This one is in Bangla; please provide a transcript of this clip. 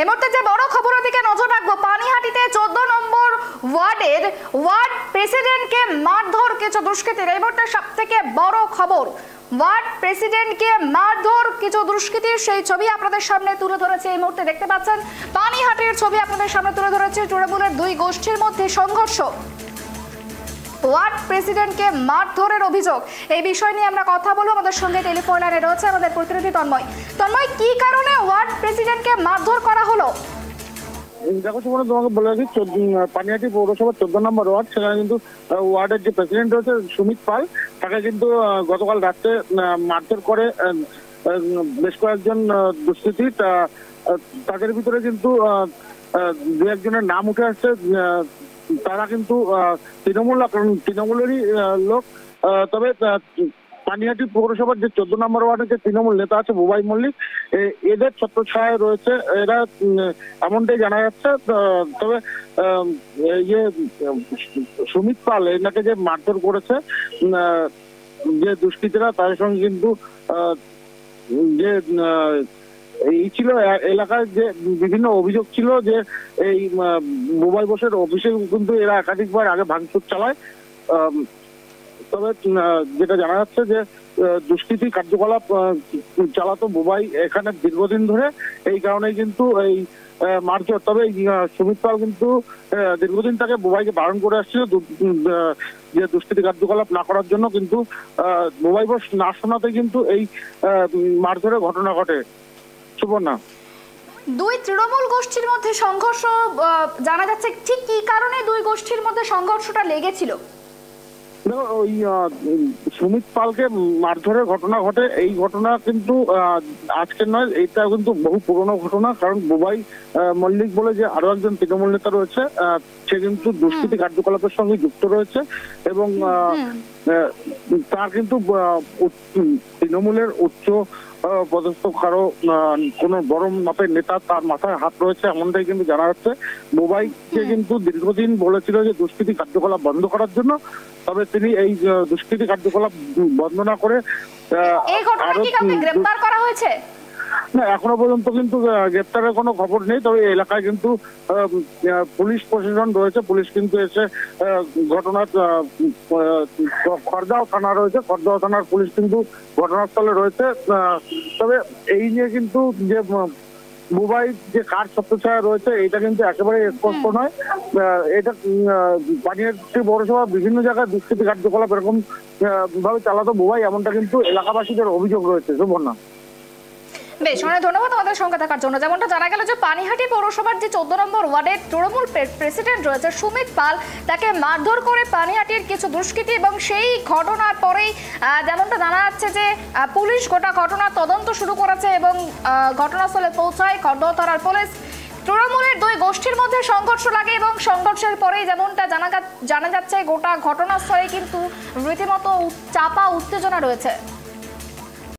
এই মুহূর্তে যে বড় খবরের দিকে নজর রাখবো, পানিহাটিতে 14 নম্বর ওয়ার্ডের ওয়ার্ড প্রেসিডেন্টকে মারধর কিছু দুষ্কৃতীর। এই মুহূর্তে সব থেকে বড় খবর, ওয়ার্ড প্রেসিডেন্টকে মারধর কিছু দুষ্কৃতীর, সেই ছবি আপনাদের সামনে তুলে ধরেছে। এই মুহূর্তে দেখতে পাচ্ছেন পানিহাটির ছবি আপনাদের সামনে তুলে ধরেছে। তৃণমূলের দুই গোষ্ঠীর মধ্যে সংঘর্ষ, ওয়ার্ড প্রেসিডেন্টকে মারধরের অভিযোগ। এই বিষয় নিয়ে আমরা কথা বলবো। আমাদের সঙ্গে টেলিফোন লাইনে রয়েছে আমাদের প্রতিনিধি তন্ময়। তন্ময়, কি কারণে ওয়ার্ড প্রেসিডেন্টকে মারধর করা হলো? দেখো সুমনা, তোমাকে বলে রাখি, পানিহাটি পৌরসভার 14 নম্বর ওয়ার্ড, সেখানে কিন্তু ওয়ার্ডের যে প্রেসিডেন্ট রয়েছে সুমিত পাল, তাকে কিন্তু গতকাল রাত্রে মারধর করে বেশ কয়েকজন দুষ্কৃতী। তাদের ভিতরে কিন্তু দু একজনের নাম উঠে আসছে। তারা কিন্তু তৃণমূলেরই লোক। তবে পানিহাটি পৌরসভার যে 14 নম্বর ওয়ার্ডের যে তৃণমূল নেতা আছে বুবাই মল্লিক, এদের ছত্রছায়ায় রয়েছে এরা, এমনটাই জানা যাচ্ছে। তবে সুমিত পাল এনাকে যে মারধর করেছে যে দুষ্কৃতীরা, তাদের সঙ্গে কিন্তু যে এই ছিল এলাকায় যে বিভিন্ন অভিযোগ ছিল যে এই বুবাই বোসের অফিসে কিন্তু এরা একাধিকবার আগে ভাঙচুর চালায়। তবে যেটা জানা যাচ্ছে যে দুষ্কৃতী কার্যকলাপ চালাতো বুবাই এখানে দীর্ঘদিন ধরে, এই কারণে কিন্তু এই মারধর। তবে সুমিত পাল কিন্তু দীর্ঘদিন তাকে বুবাইকে বারণ করে আসছিল যে দুষ্কৃতী কার্যকলাপ না করার জন্য, কিন্তু বুবাই বোস না শোনাতে কিন্তু এই মারধরের ঘটনা ঘটে। সুবর্ণা, দুই তৃণমূল গোষ্ঠীর মধ্যে সংঘর্ষ জানা যাচ্ছে, ঠিক কি কারণে দুই গোষ্ঠীর মধ্যে সংঘর্ষটা লেগেছিল? দেখো, ওই সুমিত পালকে মারধরের ঘটনা ঘটে। এই ঘটনা কিন্তু আজকের নয়, এটা কিন্তু বহু পুরনো ঘটনা। কারণ বুবাই মল্লিক বলে যে আরো একজন তৃণমূল নেতা রয়েছে, সে কিন্তু দুষ্কৃতী কার্যকলাপের সঙ্গে যুক্ত রয়েছে এবং তার কিন্তু তৃণমূলের উচ্চ পদস্থ কারো কোন বড় মাপের নেতা তার মাথায় হাত রয়েছে, এমনটাই কিন্তু জানা যাচ্ছে। বুবাইকে কিন্তু দীর্ঘদিন বলেছিল যে দুষ্কৃতী কার্যকলাপ বন্ধ করার জন্য। তবে তিনি এই দুষ্কৃতী কার্যকলাপ বন্ধ না করে গ্রেফতার করা হয়েছে না, এখনো পর্যন্ত কিন্তু গ্রেপ্তারের কোনো খবর নেই। তবে এলাকায় কিন্তু পুলিশ প্রশাসন রয়েছে, পুলিশ কিন্তু এসে ঘটনার খড়দাও থানা রয়েছে, খড়দাও থানার পুলিশ কিন্তু ঘটনাস্থলে রয়েছে। তবে এই নিয়ে কিন্তু যে বুবাই যে কার ছত্রছায়া রয়েছে এটা কিন্তু একেবারে স্পষ্ট নয়। এটা পানিহাটি পৌরসভা বিভিন্ন জায়গায় দুষ্কৃতী কার্যকলাপ এরকম ভাবে চালাতো বুবাই, এমনটা কিন্তু এলাকাবাসীদের অভিযোগ রয়েছে। সুবর্ণা, বেশ, অনেক ধন্যবাদ আমাদের সঙ্গে থাকার জন্য। যেমনটা জানা গেল যে পানিহাটি পৌরসভার যে 14 নম্বর ওয়ার্ডের তৃণমূল প্রেসিডেন্ট রয়েছে সুমিত পাল, তাকে মারধর করে পানিহাটির কিছু দুষ্কৃতী, এবং সেই ঘটনার পরেই যেমনটা জানা যাচ্ছে যে পুলিশ গোটা ঘটনার তদন্ত শুরু করেছে এবং ঘটনাস্থলে পৌঁছায় খড়দহ থানার পুলিশ। তৃণমূলের দুই গোষ্ঠীর মধ্যে সংঘর্ষ লাগে এবং সংঘর্ষের পরেই যেমনটা জানা যাচ্ছে গোটা ঘটনাস্থলে কিন্তু রীতিমতো চাপা উত্তেজনা রয়েছে।